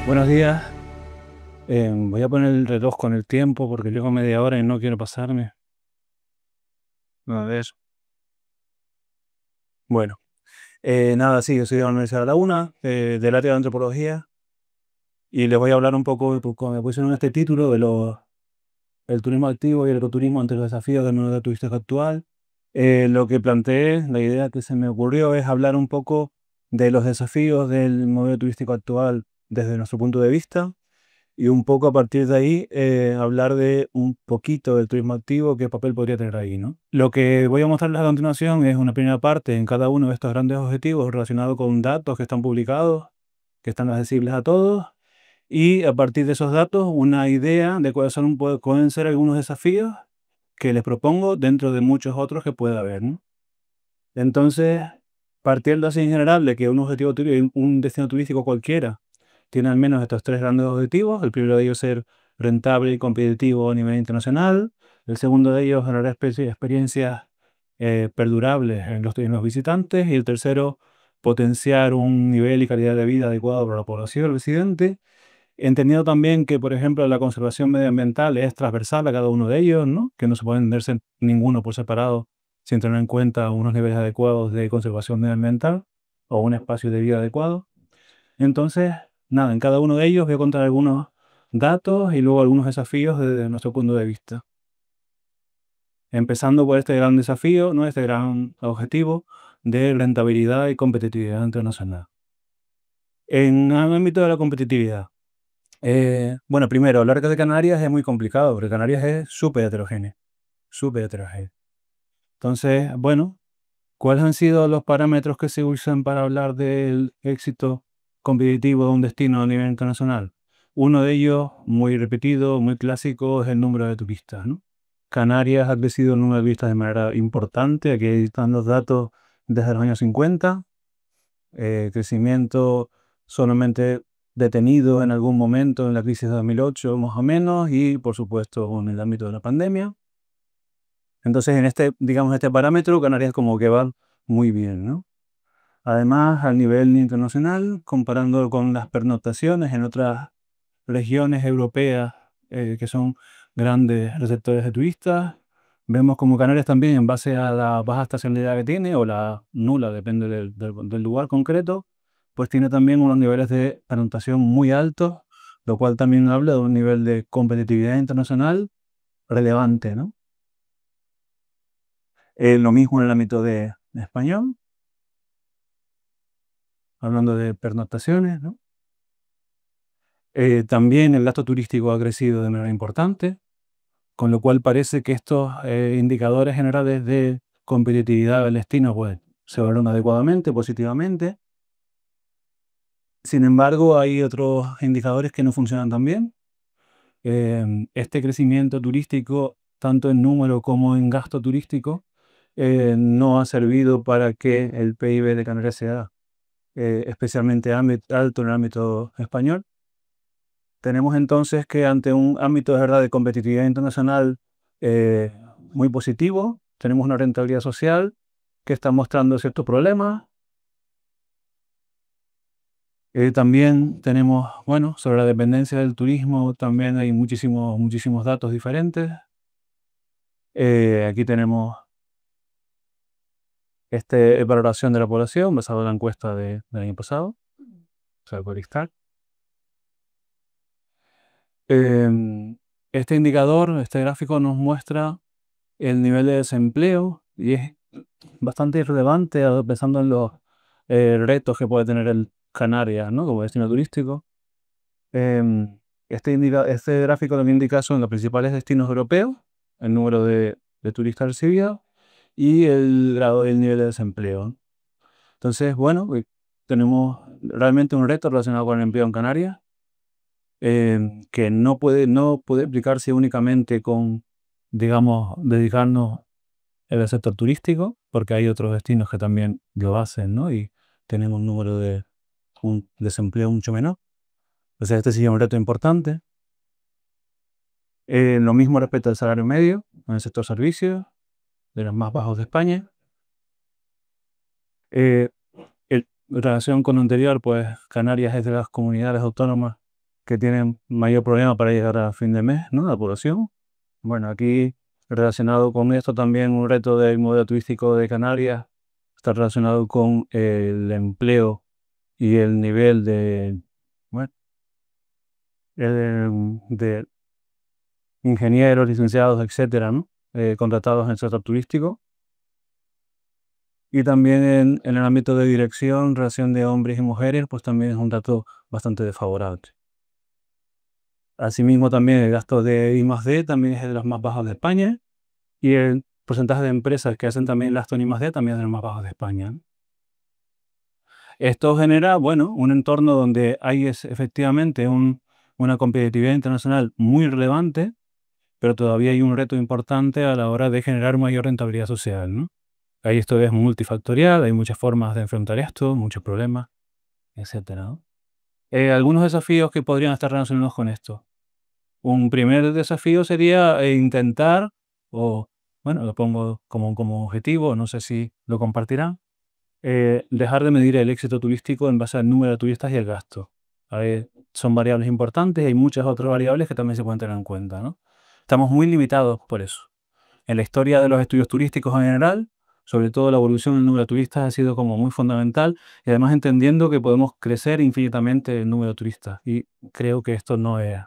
Buenos días. Voy a poner el reloj con el tiempo porque llevo media hora y no quiero pasarme. A ver. Bueno, nada, sí, yo soy de la Universidad de la UNA, del área de antropología, y les voy a hablar un poco, pues, como me pusieron este título, el turismo activo y el ecoturismo ante los desafíos del modelo turístico actual. Lo que planteé, la idea que se me ocurrió es hablar un poco de los desafíos del modelo turístico actual desde nuestro punto de vista. Y un poco a partir de ahí hablar de un poquito del turismo activo, qué papel podría tener ahí, ¿no? Lo que voy a mostrarles a continuación es una primera parte en cada uno de estos grandes objetivos relacionados con datos que están publicados, que están accesibles a todos, y a partir de esos datos una idea de cuáles son pueden ser algunos desafíos que les propongo dentro de muchos otros que pueda haber, ¿no? Entonces, partiendo así en general de que un objetivo un destino turístico cualquiera tiene al menos estos tres grandes objetivos. El primero de ellos es ser rentable y competitivo a nivel internacional. El segundo de ellos, generar experiencias perdurables en los visitantes. Y el tercero, potenciar un nivel y calidad de vida adecuado para la población residente. Entendiendo también que, por ejemplo, la conservación medioambiental es transversal a cada uno de ellos, ¿no? Que no se pueden entenderse ninguno por separado sin tener en cuenta unos niveles adecuados de conservación medioambiental o un espacio de vida adecuado. Entonces, nada, en cada uno de ellos voy a contar algunos datos y luego algunos desafíos desde nuestro punto de vista. Empezando por este gran desafío, ¿no? Este gran objetivo de rentabilidad y competitividad internacional. En el ámbito de la competitividad, bueno, primero, hablar de Canarias es muy complicado porque Canarias es súper heterogéneo, súper heterogéneo. Entonces, bueno, ¿cuáles han sido los parámetros que se usan para hablar del éxito competitivo de un destino a nivel internacional? Uno de ellos, muy repetido, muy clásico, es el número de turistas, ¿no? Canarias ha crecido el número de turistas de manera importante. Aquí están los datos desde los años 50. Crecimiento solamente detenido en algún momento en la crisis de 2008, más o menos, y por supuesto en el ámbito de la pandemia. Entonces, en este, digamos, este parámetro, Canarias como que va muy bien, ¿no? Además, a nivel internacional, comparando con las pernoctaciones en otras regiones europeas que son grandes receptores de turistas, vemos como Canarias también, en base a la baja estacionalidad que tiene, o la nula, depende del lugar concreto, pues tiene también unos niveles de pernoctación muy altos, lo cual también habla de un nivel de competitividad internacional relevante, ¿no? Lo mismo en el ámbito de español, hablando de pernoctaciones, ¿no? También el gasto turístico ha crecido de manera importante, con lo cual parece que estos indicadores generales de competitividad del destino pues, se valoran adecuadamente, positivamente. Sin embargo, hay otros indicadores que no funcionan tan bien. Este crecimiento turístico, tanto en número como en gasto turístico, no ha servido para que el PIB de Canarias sea especialmente alto en el ámbito español. Tenemos entonces que ante un ámbito de verdad de competitividad internacional eh, muy positivo, tenemos una rentabilidad social que está mostrando ciertos problemas. También tenemos, bueno, sobre la dependencia del turismo, también hay muchísimos datos diferentes. Aquí tenemos esta valoración de la población basada en la encuesta del año pasado, o sea, por Istar. Este indicador, este gráfico nos muestra el nivel de desempleo y es bastante irrelevante pensando en los retos que puede tener el Canarias, ¿no? Como destino turístico. Em, este gráfico también indica son los principales destinos europeos, el número de turistas recibidos y el grado del nivel de desempleo. Entonces, bueno, tenemos realmente un reto relacionado con el empleo en Canarias, que no puede explicarse únicamente con, digamos, dedicarnos el sector turístico, porque hay otros destinos que también lo hacen, ¿no? Y tenemos un desempleo mucho menor. O sea, este sí es un reto importante. Lo mismo respecto al salario medio en el sector servicios, de los más bajos de España. En relación con lo anterior, pues Canarias es de las comunidades autónomas que tienen mayor problema para llegar a fin de mes, ¿no? La población. Bueno, aquí relacionado con esto también un reto del modelo turístico de Canarias está relacionado con el empleo y el nivel bueno, de ingenieros, licenciados, etcétera, ¿no? Contratados en el sector turístico. Y también en el ámbito de dirección, relación de hombres y mujeres, pues también es un dato bastante desfavorable. Asimismo, también el gasto de I+D también es de los más bajos de España y el porcentaje de empresas que hacen también gasto en I+D también es de los más bajos de España, ¿no? Esto genera, bueno, un entorno donde hay efectivamente una competitividad internacional muy relevante, pero todavía hay un reto importante a la hora de generar mayor rentabilidad social, ¿no? Ahí esto es multifactorial, hay muchas formas de enfrentar esto, muchos problemas, etcétera, ¿no? Algunos desafíos que podrían estar relacionados con esto. Un primer desafío sería intentar, o bueno, lo pongo como objetivo, no sé si lo compartirán, dejar de medir el éxito turístico en base al número de turistas y el gasto. Son variables importantes y hay muchas otras variables que también se pueden tener en cuenta, ¿no? Estamos muy limitados por eso. En la historia de los estudios turísticos en general, sobre todo la evolución del número de turistas ha sido como muy fundamental y además entendiendo que podemos crecer infinitamente el número de turistas. Y creo que esto no es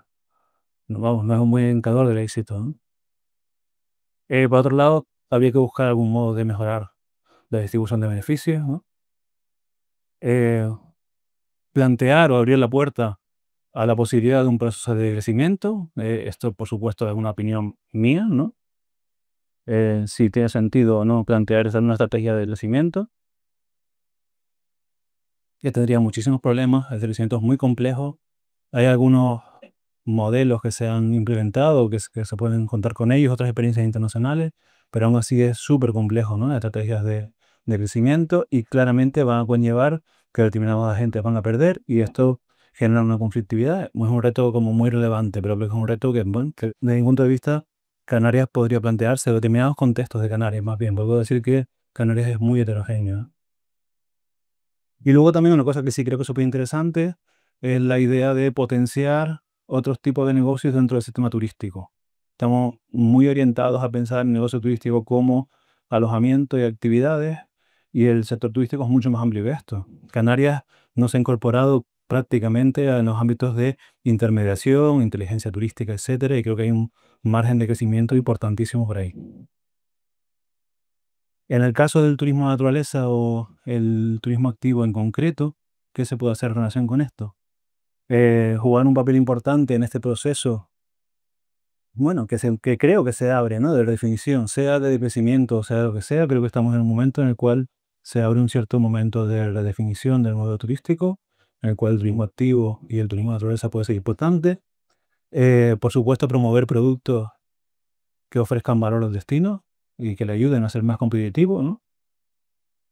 un buen indicador del éxito, ¿no? Por otro lado, habría que buscar algún modo de mejorar la distribución de beneficios, ¿no? Eh, Plantear o abrir la puerta a la posibilidad de un proceso de crecimiento. Esto, por supuesto, es una opinión mía, ¿no? Si tiene sentido o no plantear una estrategia de crecimiento, que tendría muchísimos problemas. El crecimiento es muy complejo. Hay algunos modelos que se han implementado, que se pueden contar con ellos, otras experiencias internacionales, pero aún así es súper complejo, ¿no? Las estrategias de crecimiento y claramente van a conllevar que determinadas agentes van a perder y esto genera una conflictividad. Es un reto como muy relevante, pero que es un reto que, bueno, que desde mi punto de vista, Canarias podría plantearse, en determinados contextos de Canarias, más bien. Puedo decir que Canarias es muy heterogéneo. Y luego también una cosa que sí creo que es súper interesante es la idea de potenciar otros tipos de negocios dentro del sistema turístico. Estamos muy orientados a pensar en el negocio turístico como alojamiento y actividades, y el sector turístico es mucho más amplio que esto. Canarias no se ha incorporado prácticamente a los ámbitos de intermediación, inteligencia turística, etcétera, y creo que hay un margen de crecimiento importantísimo por ahí. En el caso del turismo de naturaleza o el turismo activo en concreto, ¿qué se puede hacer en relación con esto? Jugar un papel importante en este proceso, bueno, que creo que se abre, ¿no? De redefinición, sea de crecimiento, sea de lo que sea, creo que estamos en un momento en el cual se abre un cierto momento de redefinición del modelo turístico, en el cual el turismo activo y el turismo de naturaleza puede ser importante. Por supuesto, promover productos que ofrezcan valor al destino y que le ayuden a ser más competitivo, ¿no?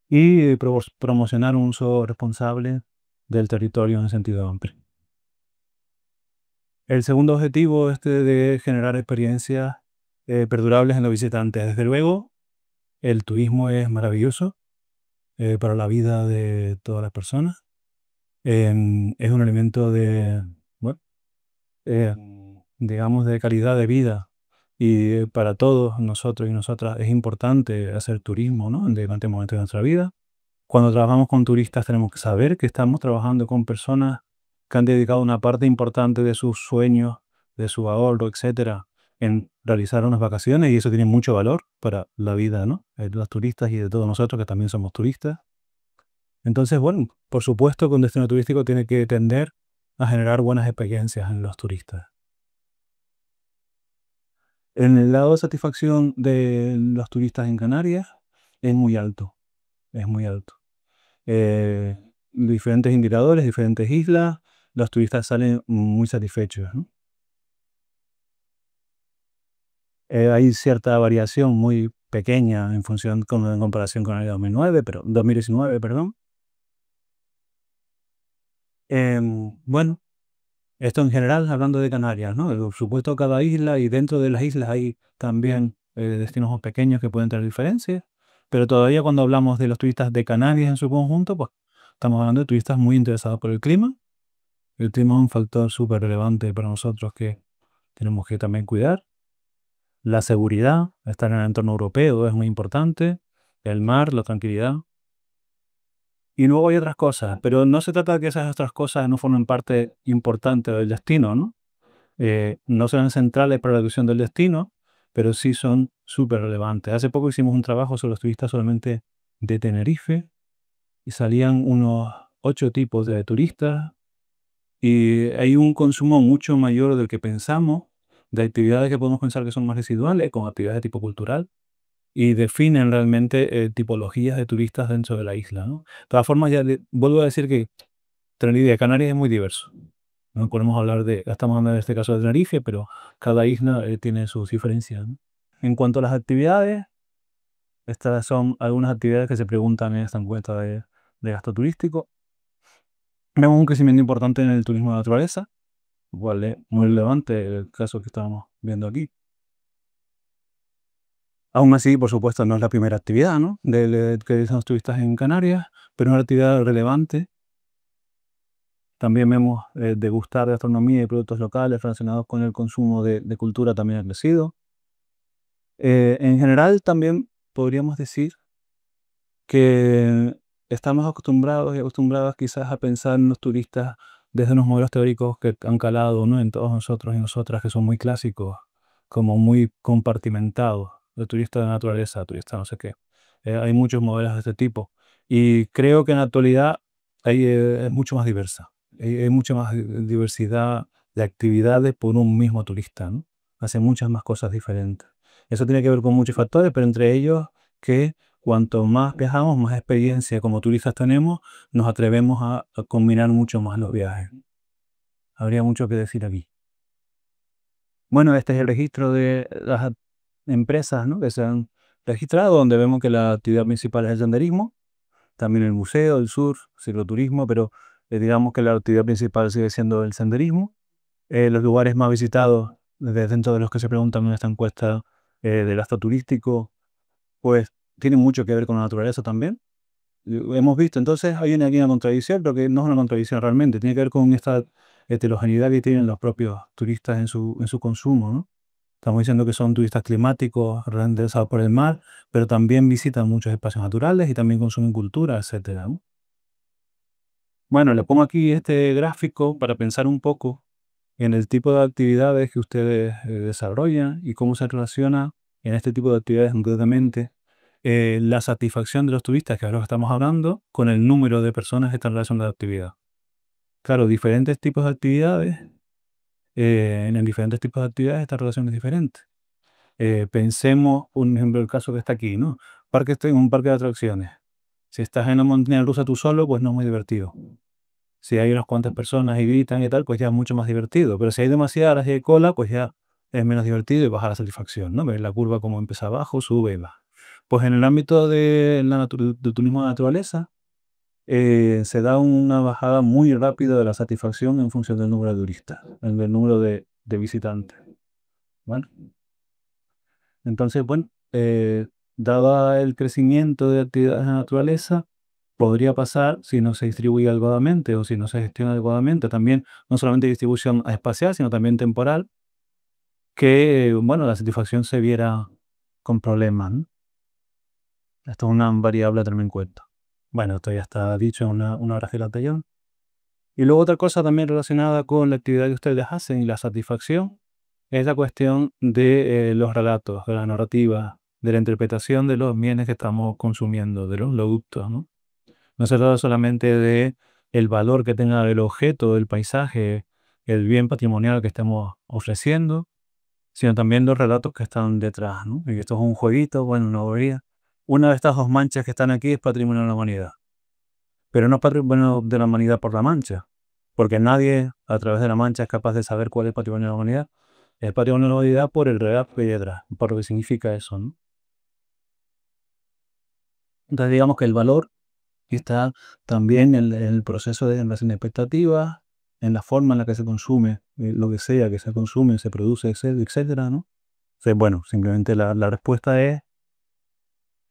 Y promocionar un uso responsable del territorio en sentido amplio. El segundo objetivo es de generar experiencias perdurables en los visitantes. Desde luego, el turismo es maravilloso para la vida de todas las personas. Es un elemento bueno, eh, digamos, de calidad de vida y para todos nosotros y nosotras es importante hacer turismo, ¿no? En diferentes momentos de nuestra vida. Cuando trabajamos con turistas tenemos que saber que estamos trabajando con personas que han dedicado una parte importante de sus sueños, de su ahorro, etcétera, en realizar unas vacaciones y eso tiene mucho valor para la vida, ¿no? De los turistas y de todos nosotros que también somos turistas. Entonces, bueno, por supuesto que un destino turístico tiene que tender a generar buenas experiencias en los turistas. En el lado de satisfacción de los turistas en Canarias es muy alto, es muy alto. eh, Diferentes indicadores, diferentes islas, los turistas salen muy satisfechos, ¿no? Hay cierta variación muy pequeña en comparación con el 2009, pero 2019, perdón. Bueno, esto en general, hablando de Canarias, ¿no? Por supuesto, cada isla y dentro de las islas hay también destinos más pequeños que pueden tener diferencias, pero todavía cuando hablamos de los turistas de Canarias en su conjunto, pues estamos hablando de turistas muy interesados por el clima. el clima es un factor súper relevante para nosotros que tenemos que también cuidar. La seguridad, estar en el entorno europeo es muy importante. El mar, la tranquilidad. Y luego hay otras cosas, pero no se trata de que esas otras cosas no formen parte importante del destino, ¿no? No serán centrales para la decisión del destino, pero sí son súper relevantes. Hace poco hicimos un trabajo sobre los turistas solamente de Tenerife y salían unos 8 tipos de turistas y hay un consumo mucho mayor del que pensamos de actividades que podemos pensar que son más residuales, como actividades de tipo cultural, y definen realmente tipologías de turistas dentro de la isla, ¿no? De todas formas, vuelvo a decir que Tenerife, Canarias es muy diverso. No podemos hablar estamos hablando en este caso de Tenerife, pero cada isla tiene sus diferencias, ¿no? En cuanto a las actividades, estas son algunas actividades que se preguntan en esta encuesta de gasto turístico. Vemos un crecimiento importante en el turismo de naturaleza, igual es muy relevante el caso que estábamos viendo aquí. Aún así, por supuesto, no es la primera actividad, ¿no? Que realizan los turistas en Canarias, pero es una actividad relevante. También vemos degustar de gastronomía y productos locales relacionados con el consumo de cultura también ha crecido. En general, también podríamos decir que estamos acostumbrados y acostumbradas quizás a pensar en los turistas desde unos modelos teóricos que han calado, ¿no?, en todos nosotros y nosotras, que son muy clásicos, como muy compartimentados, de turista de naturaleza, turista no sé qué. Hay muchos modelos de este tipo. Y creo que en la actualidad es mucho más diversa. Hay mucha más diversidad de actividades por un mismo turista, ¿no? Hace muchas más cosas diferentes. Eso tiene que ver con muchos factores, pero entre ellos que cuanto más viajamos, más experiencia como turistas tenemos, nos atrevemos a combinar mucho más los viajes. Habría mucho que decir aquí. Bueno, este es el registro de las empresas, ¿no?, que se han registrado, donde vemos que la actividad principal es el senderismo, también el museo, el surf, cicloturismo, pero digamos que la actividad principal sigue siendo el senderismo. Los lugares más visitados dentro de los que se preguntan en esta encuesta del gasto turístico, pues tienen mucho que ver con la naturaleza también. Hemos visto, entonces hay aquí una contradicción, pero que no es una contradicción realmente, tiene que ver con esta heterogeneidad que tienen los propios turistas en su consumo, ¿no? Estamos diciendo que son turistas climáticos, interesados por el mar, pero también visitan muchos espacios naturales y también consumen cultura, etcétera, ¿no? Bueno, le pongo aquí este gráfico para pensar un poco en el tipo de actividades que ustedes desarrollan y cómo se relaciona en este tipo de actividades concretamente la satisfacción de los turistas, que es lo que estamos hablando, con el número de personas que están realizando la actividad. Claro, diferentes tipos de actividades, en diferentes tipos de actividades esta relación es diferente. Pensemos, un ejemplo, el caso que está aquí, ¿no? Estoy en un parque de atracciones. Si estás en una montaña rusa tú solo, pues no es muy divertido. Si hay unas cuantas personas y gritan y tal, pues ya es mucho más divertido. Pero si hay demasiadas y hay cola, pues ya es menos divertido y baja la satisfacción, ¿no? Ver la curva como empieza abajo, sube y baja. Pues en el ámbito del turismo de naturaleza, se da una bajada muy rápida de la satisfacción en función del número de turistas, del número de visitantes, ¿vale? Entonces, bueno, dado el crecimiento de actividades en la naturaleza, podría pasar, si no se distribuye adecuadamente o si no se gestiona adecuadamente, también no solamente distribución espacial, sino también temporal, que, bueno, la satisfacción se viera con problemas, ¿no? Esto es una variable a tener en cuenta. Bueno, esto ya está dicho en una hora del anterior. Y luego otra cosa también relacionada con la actividad que ustedes hacen y la satisfacción es la cuestión de los relatos, de la narrativa, de la interpretación de los bienes que estamos consumiendo, de los productos, ¿no? No se trata solamente de el valor que tenga el objeto, el paisaje, el bien patrimonial que estemos ofreciendo, sino también los relatos que están detrás, ¿no? Y esto es un jueguito, bueno, una bobería. Una de estas dos manchas que están aquí es patrimonio de la humanidad, pero no es patrimonio de la humanidad por la mancha, porque nadie a través de la mancha es capaz de saber cuál es el patrimonio de la humanidad. Es patrimonio de la humanidad por el relato que hay detrás, por lo que significa eso, ¿no? Entonces digamos que el valor está también en el proceso de generación de expectativas, en la forma en la que se consume, lo que sea que se consume, se produce, etcétera, ¿no? Entonces, bueno, simplemente la respuesta es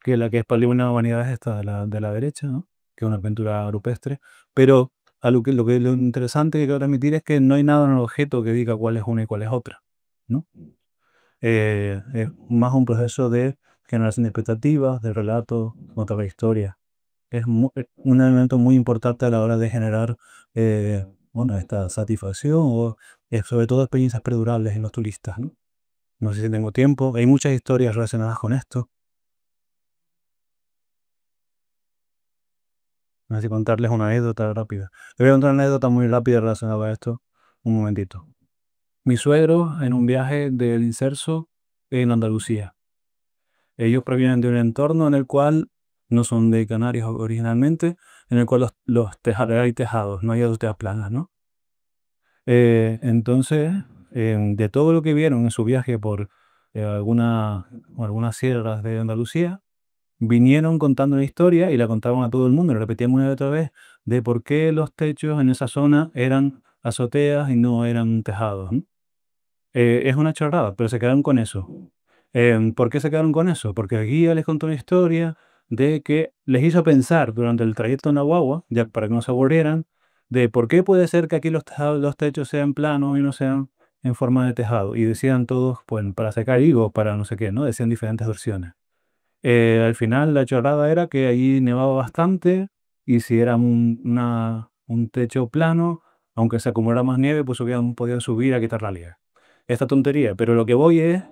que la que es patrimonio de la humanidad es esta de la derecha, ¿no?, que es una pintura rupestre, pero lo interesante que quiero transmitir es que no hay nada en el objeto que diga cuál es una y cuál es otra, ¿no? Es más un proceso de generación de expectativas, de relatos, contar la historia. Es un elemento muy importante a la hora de generar, bueno, esta satisfacción o sobre todo experiencias perdurables en los turistas, ¿no? No sé si tengo tiempo, hay muchas historias relacionadas con esto. No sé si contarles una anécdota rápida. Les voy a contar una anécdota muy rápida relacionada a esto. Un momentito. Mi suegro en un viaje del Inserso en Andalucía. Ellos provienen de un entorno en el cual no son de Canarias originalmente, en el cual los tejados, hay tejados, no hay azoteas planas, ¿no? Entonces, de todo lo que vieron en su viaje por algunas sierras de Andalucía, vinieron contando una historia y la contaban a todo el mundo, la repetían una y otra vez, de por qué los techos en esa zona eran azoteas y no eran tejados, ¿no? Es una chorrada, pero se quedaron con eso. ¿Por qué se quedaron con eso? Porque el guía les contó una historia de que les hizo pensar durante el trayecto en la guagua, ya para que no se aburrieran, de por qué puede ser que aquí los techos sean planos y no sean en forma de tejado. Y decían todos, pues, para secar higos, para no sé qué, ¿no? Decían diferentes versiones. Al final la chorrada era que allí nevaba bastante y si era un techo plano, aunque se acumulara más nieve, pues hubieran podido subir a quitar la nieve. Esta tontería, pero lo que voy es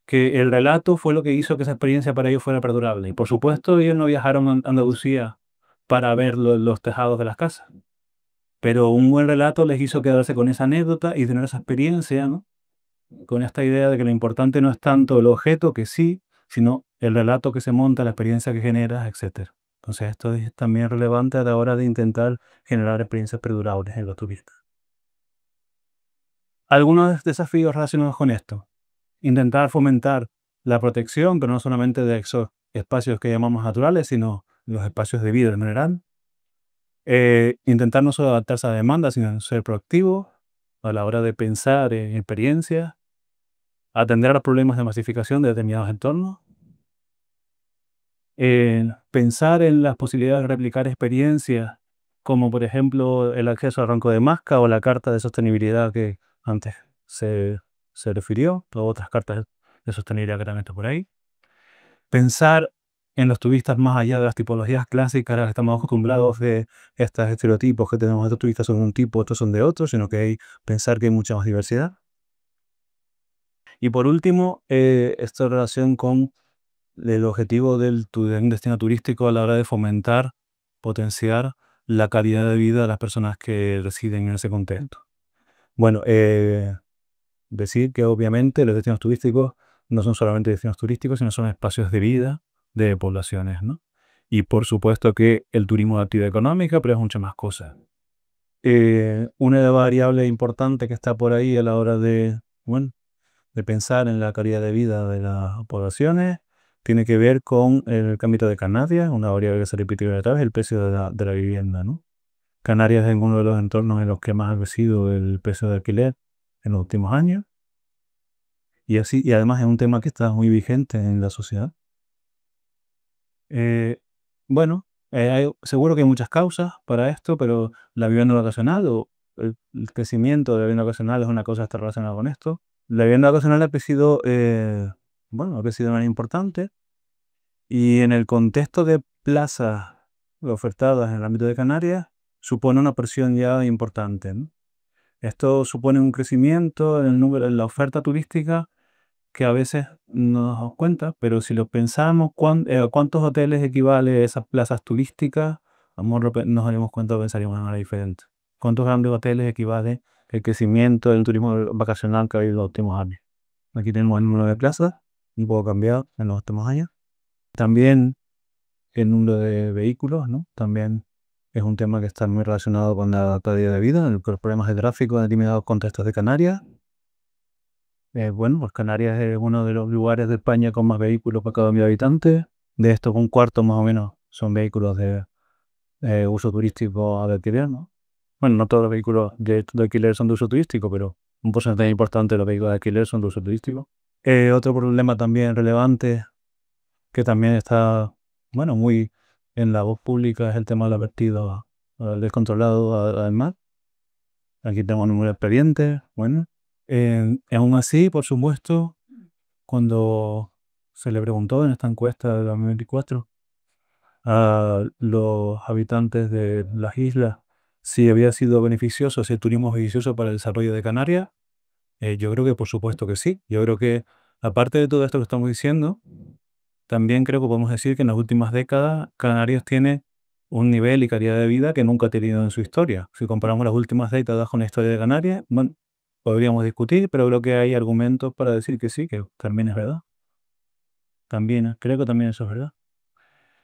que el relato fue lo que hizo que esa experiencia para ellos fuera perdurable. Y por supuesto ellos no viajaron a Andalucía para ver los tejados de las casas, pero un buen relato les hizo quedarse con esa anécdota y tener esa experiencia, ¿no? Con esta idea de que lo importante no es tanto el objeto, que sí, sino el relato que se monta, la experiencia que generas, etcétera. Entonces esto es también relevante a la hora de intentar generar experiencias perdurables en los turistas. Algunos desafíos relacionados con esto. Intentar fomentar la protección, pero no solamente de esos espacios que llamamos naturales, sino los espacios de vida en general. Intentar no solo adaptarse a demanda, sino ser proactivo a la hora de pensar en experiencias, atender a los problemas de masificación de determinados entornos, pensar en las posibilidades de replicar experiencias, como por ejemplo el acceso al rango de Nazca o la carta de sostenibilidad que antes se, se refirió, o otras cartas de sostenibilidad que también están por ahí. Pensar en los turistas más allá de las tipologías clásicas a las que estamos acostumbrados de estos estereotipos que tenemos, estos turistas son de un tipo, otros son de otro, sino que hay pensar que hay mucha más diversidad. Y por último, esta relación con el objetivo de un destino turístico a la hora de fomentar, potenciar la calidad de vida de las personas que residen en ese contexto. Bueno, decir que obviamente los destinos turísticos no son solamente destinos turísticos, sino son espacios de vida de poblaciones, ¿no? Y por supuesto que el turismo de actividad económica, pero es muchas más cosas. Una variable importante que está por ahí a la hora bueno, de pensar en la calidad de vida de las poblaciones tiene que ver con el cambio de Canarias, una variable que se repite otra vez, el precio de la vivienda, ¿no? Canarias es uno de los entornos en los que más ha crecido el precio de alquiler en los últimos años y además es un tema que está muy vigente en la sociedad. Eh, bueno, seguro que hay muchas causas para esto, pero la vivienda vacacional o el crecimiento de la vivienda vacacional es una cosa que está relacionada con esto. La vivienda vacacional ha crecido, bueno, ha crecido de manera importante y en el contexto de plazas ofertadas en el ámbito de Canarias supone una presión ya importante, ¿no? Esto supone un crecimiento en el número, en la oferta turística que a veces no nos damos cuenta, pero si lo pensamos, ¿cuántos hoteles equivale a esas plazas turísticas? A lo mejor nos daremos cuenta o pensaríamos de manera diferente. ¿Cuántos grandes hoteles equivale el crecimiento del turismo vacacional que ha habido en los últimos años? Aquí tenemos el número de plazas, un poco cambiado en los últimos años. También el número de vehículos, ¿no? También es un tema que está muy relacionado con la calidad de vida, con los problemas de tráfico en determinados contextos de Canarias. Bueno, pues Canarias es uno de los lugares de España con más vehículos por cada 1.000 habitantes. De estos, un cuarto más o menos son vehículos de uso turístico de alquiler, ¿no? Bueno, no todos los vehículos de alquiler son de uso turístico, pero un porcentaje importante de los vehículos de alquiler son de uso turístico. Otro problema también relevante, que también está, bueno, muy en la voz pública, es el tema de los vertidos descontrolado al mar. Aquí tengo un número de expedientes, bueno. Aún así, por supuesto, cuando se le preguntó en esta encuesta de 2024 a los habitantes de las islas si había sido beneficioso, si el turismo es beneficioso para el desarrollo de Canarias, yo creo que por supuesto que sí. Yo creo que, aparte de todo esto que estamos diciendo, también creo que podemos decir que en las últimas décadas Canarias tiene un nivel y calidad de vida que nunca ha tenido en su historia. Si comparamos las últimas décadas con la historia de Canarias, bueno, podríamos discutir, pero creo que hay argumentos para decir que sí, que también es verdad. También, creo que también eso es verdad.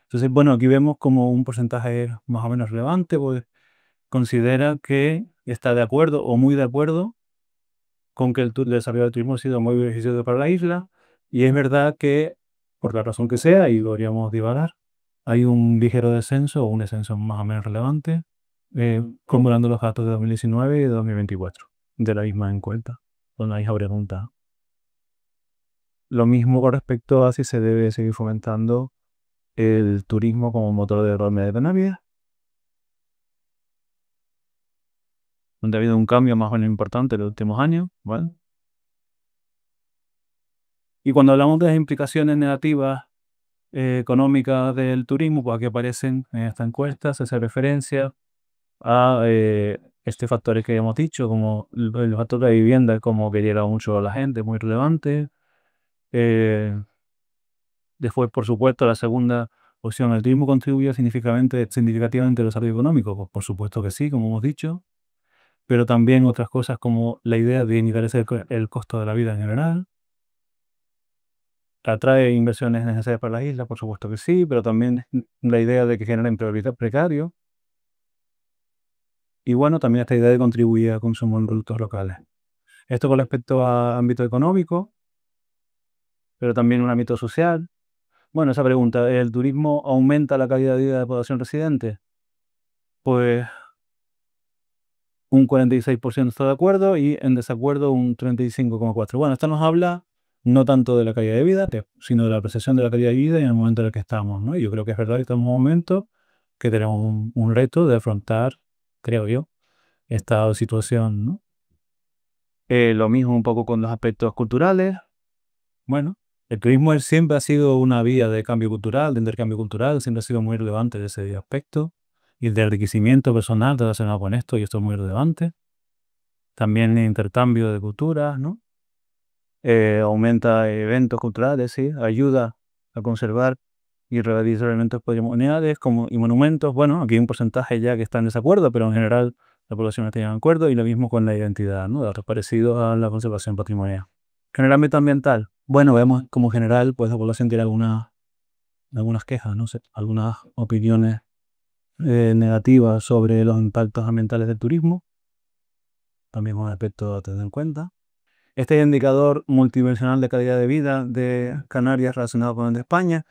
Entonces, bueno, aquí vemos como un porcentaje más o menos relevante, pues considera que está de acuerdo o muy de acuerdo con que el desarrollo del turismo ha sido muy beneficioso para la isla. Y es verdad que, por la razón que sea, y podríamos divagar, hay un ligero descenso o un descenso más o menos relevante, comparando los datos de 2019 y de 2024 de la misma encuesta, con la misma pregunta. Lo mismo con respecto a si se debe seguir fomentando el turismo como motor de desarrollo de Canarias, donde ha habido un cambio más o menos importante en los últimos años, ¿vale? Y cuando hablamos de las implicaciones negativas económicas del turismo, pues aquí aparecen en esta encuesta, se hace referencia a este factores que hemos dicho, como el factor de la vivienda, como que llega mucho a la gente, muy relevante. Después, por supuesto, la segunda opción, ¿el turismo contribuye significativamente al desarrollo económico? Pues por supuesto que sí, como hemos dicho, pero también otras cosas como la idea de encarecer el costo de la vida en general. ¿Atrae inversiones necesarias para las islas? Por supuesto que sí, pero también la idea de que genera empleo precario. Y bueno, también esta idea de contribuir al consumo en productos locales. Esto con respecto a ámbito económico, pero también un ámbito social. Bueno, esa pregunta, ¿el turismo aumenta la calidad de vida de la población residente? Pues un 46% está de acuerdo y en desacuerdo un 35,4%. Bueno, esto nos habla no tanto de la calidad de vida, sino de la percepción de la calidad de vida y en el momento en el que estamos, ¿no? Y yo creo que es verdad que estamos en un momento que tenemos un reto de afrontar, creo yo, esta situación, ¿no? Lo mismo un poco con los aspectos culturales. Bueno, el turismo siempre ha sido una vía de cambio cultural, de intercambio cultural, siempre ha sido muy relevante de ese aspecto. Y el de enriquecimiento personal relacionado con esto, y esto es muy relevante. También el intercambio de culturas, ¿no? Aumenta eventos culturales, sí, ayuda a conservar y realizar elementos patrimoniales como, y monumentos. Bueno, aquí hay un porcentaje ya que está en desacuerdo, pero en general la población está en acuerdo y lo mismo con la identidad, ¿no? Datos parecidos a la conservación patrimonial. En el ámbito ambiental, bueno, vemos como general, pues la población tiene algunas quejas, no sé, algunas opiniones negativas sobre los impactos ambientales del turismo, también un aspecto a tener en cuenta. Este indicador multidimensional de calidad de vida de Canarias relacionado con el de España,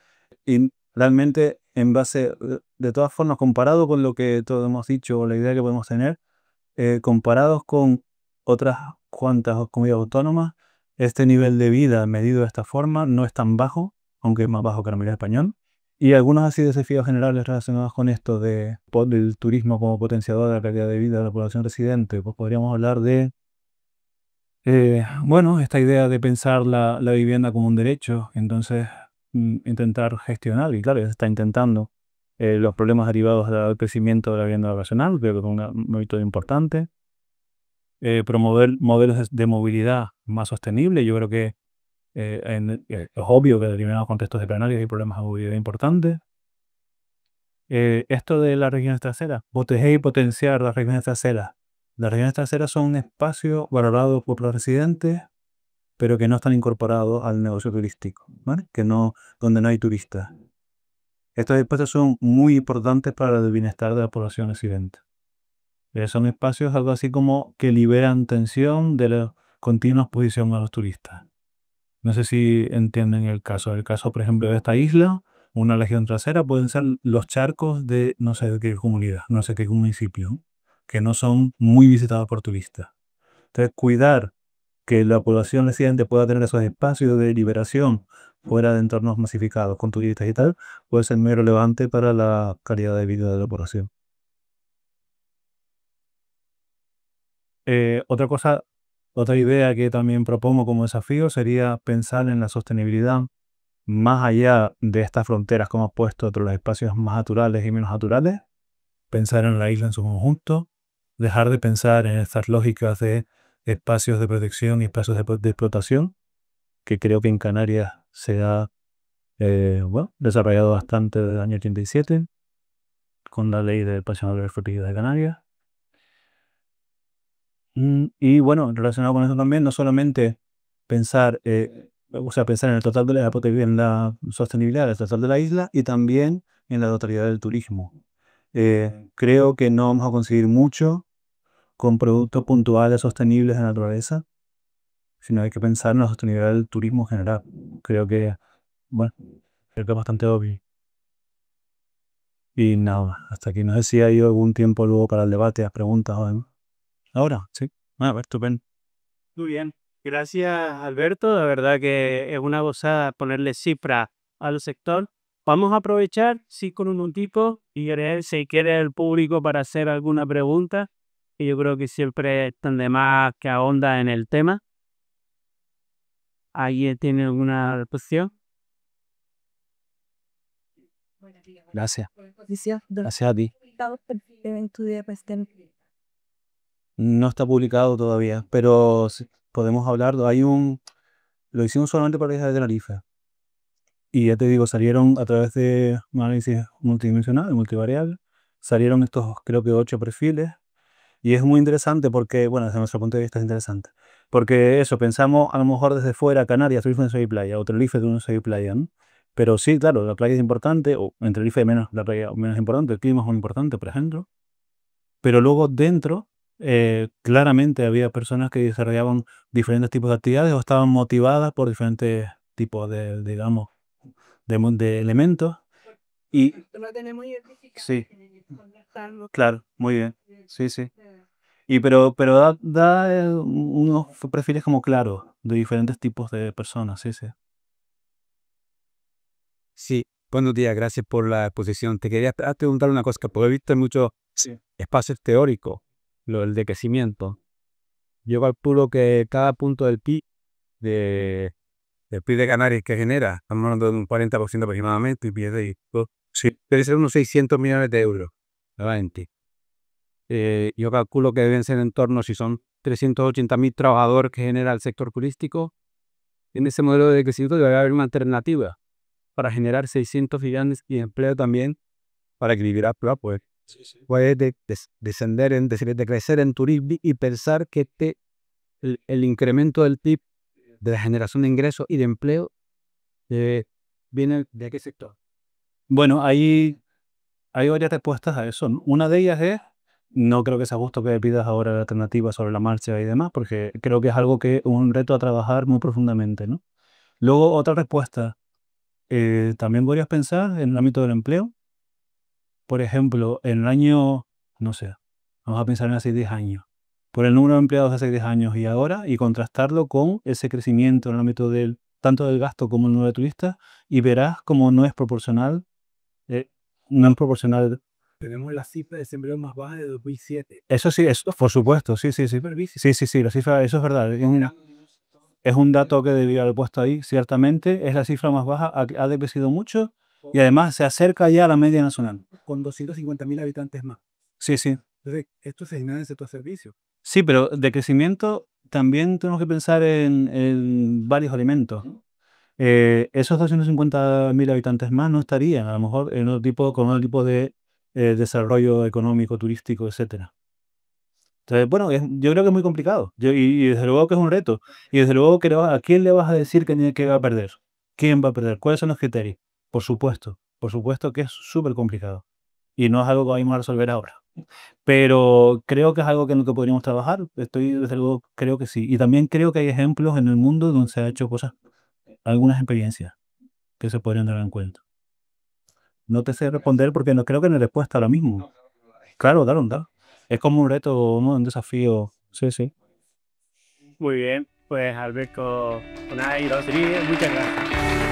y realmente en base, de todas formas, comparado con lo que todos hemos dicho o la idea que podemos tener, comparados con otras cuantas comunidades autónomas, este nivel de vida medido de esta forma no es tan bajo, aunque es más bajo que la media español. Y algunos así desafíos generales relacionados con esto del turismo como potenciador de la calidad de vida de la población residente, pues podríamos hablar de bueno, esta idea de pensar la vivienda como un derecho, entonces intentar gestionar, y claro, ya se está intentando, los problemas derivados del crecimiento de la vivienda vacacional, creo que es un mérito importante. Promover modelos de movilidad más sostenibles, yo creo que es obvio que en determinados contextos de Canarias hay problemas de movilidad importantes. Esto de las regiones traseras, proteger y potenciar las regiones traseras. Las regiones traseras son un espacio valorado por los residentes pero que no están incorporados al negocio turístico, ¿vale? Donde no hay turistas. Estos espacios son muy importantes para el bienestar de la población residente. Son espacios algo así como que liberan tensión de la continua exposición a los turistas. No sé si entienden el caso. El caso, por ejemplo, de esta isla, una región trasera, pueden ser los charcos de no sé de qué comunidad, no sé qué municipio, que no son muy visitados por turistas. Entonces, cuidar que la población residente pueda tener esos espacios de liberación fuera de entornos masificados con turistas y tal, puede ser muy relevante para la calidad de vida de la población. Otra cosa, otra idea que también propongo como desafío sería pensar en la sostenibilidad más allá de estas fronteras que hemos puesto entre los espacios más naturales y menos naturales, pensar en la isla en su conjunto, dejar de pensar en estas lógicas de espacios de protección y espacios de explotación, que creo que en Canarias se ha desarrollado bastante desde el año 87, con la ley de espacio natural protegido de Canarias. Y bueno, relacionado con eso también, no solamente pensar, pensar en el total de en la sostenibilidad del total de la isla y también en la totalidad del turismo. Creo que no vamos a conseguir mucho con productos puntuales sostenibles de naturaleza, sino hay que pensar en la sostenibilidad del turismo en general. Creo que, bueno, creo que es bastante obvio. Y nada, hasta aquí. No sé si hay algún tiempo luego para el debate, las preguntas o demás. Ahora, sí. A ver, estupendo. Muy bien. Gracias, Alberto. La verdad que es una gozada ponerle cifra al sector. Vamos a aprovechar, sí, con un tipo y si quiere el público para hacer alguna pregunta, que yo creo que siempre están de más que ahonda en el tema. ¿Alguien tiene alguna cuestión? Gracias. Gracias a ti. No está publicado todavía, pero podemos hablar. Lo hicimos solamente para la isla de Tenerife. Y ya te digo, salieron a través de un análisis multidimensional, multivariable, salieron estos, creo que 8 perfiles. Y es muy interesante porque, bueno, desde nuestro punto de vista es interesante. Porque eso, pensamos a lo mejor desde fuera, Canarias, Tenerife no soy playa, o Tenerife no soy playa, ¿no? Pero sí, claro, la playa es importante, o en Tenerife menos, la playa menos importante, el clima es muy importante, por ejemplo. Pero luego dentro, claramente había personas que desarrollaban diferentes tipos de actividades o estaban motivadas por diferentes tipos de, digamos, de elementos. Y sí, claro, muy bien. Sí, sí. Y pero da unos perfiles como claros de diferentes tipos de personas, sí, sí. Sí, buenos días, gracias por la exposición. Te quería preguntar una cosa, porque he visto muchos Sí. espacios teóricos, lo del decrecimiento. Yo calculo que cada punto de, del PIB de Canarias que genera, estamos hablando de un 40% aproximadamente, y pierde Sí. debe ser unos 600 millones de euros. Nuevamente. Yo calculo que deben ser en torno, si son 380.000 trabajadores que genera el sector turístico, en ese modelo de crecimiento debe haber una alternativa para generar 600 millones y empleo también para equilibrar, pues puede descender en de crecer en turismo y pensar que el incremento del PIB, de la generación de ingresos y de empleo, viene de qué sector. Bueno, hay varias respuestas a eso, ¿no? Una de ellas es, no creo que sea justo que pidas ahora la alternativa sobre la marcha y demás, porque creo que es algo que un reto a trabajar muy profundamente, ¿no? Luego, otra respuesta, también podrías pensar en el ámbito del empleo. Por ejemplo, en el año, no sé, vamos a pensar en hace 10 años, por el número de empleados de hace 10 años y ahora, y contrastarlo con ese crecimiento en el ámbito tanto del gasto como el número de turistas, y verás como no es proporcional, eh, no es proporcional. Tenemos la cifra de desempleo más baja de 2007. Eso sí, eso, por supuesto, sí, sí, sí. Sí, sí, sí, la cifra, eso es verdad. Es un dato que debía haber puesto ahí, ciertamente. Es la cifra más baja, ha decrecido mucho y además se acerca ya a la media nacional. Con 250.000 habitantes más. Sí, sí. Entonces, esto se genera en el sector servicios. Sí, pero de crecimiento también tenemos que pensar en varios elementos, ¿no? Esos 250.000 habitantes más no estarían, a lo mejor, con otro tipo de desarrollo económico, turístico, etcétera. Entonces, bueno, yo creo que es muy complicado. Y desde luego que es un reto. Y desde luego que ¿a quién le vas a decir que va a perder? ¿Quién va a perder? ¿Cuáles son los criterios? Por supuesto que es súper complicado. Y no es algo que vayamos a resolver ahora. Pero creo que es algo que en lo que podríamos trabajar. Desde luego, creo que sí. Y también creo que hay ejemplos en el mundo donde se ha hecho cosas, algunas experiencias que se podrían dar en cuenta. No te sé responder porque no creo que no hay respuesta ahora mismo. Claro, claro. Es como un reto, ¿no? Un desafío. Sí, sí. Muy bien, pues Alberto Unai Rodríguez, muchas gracias.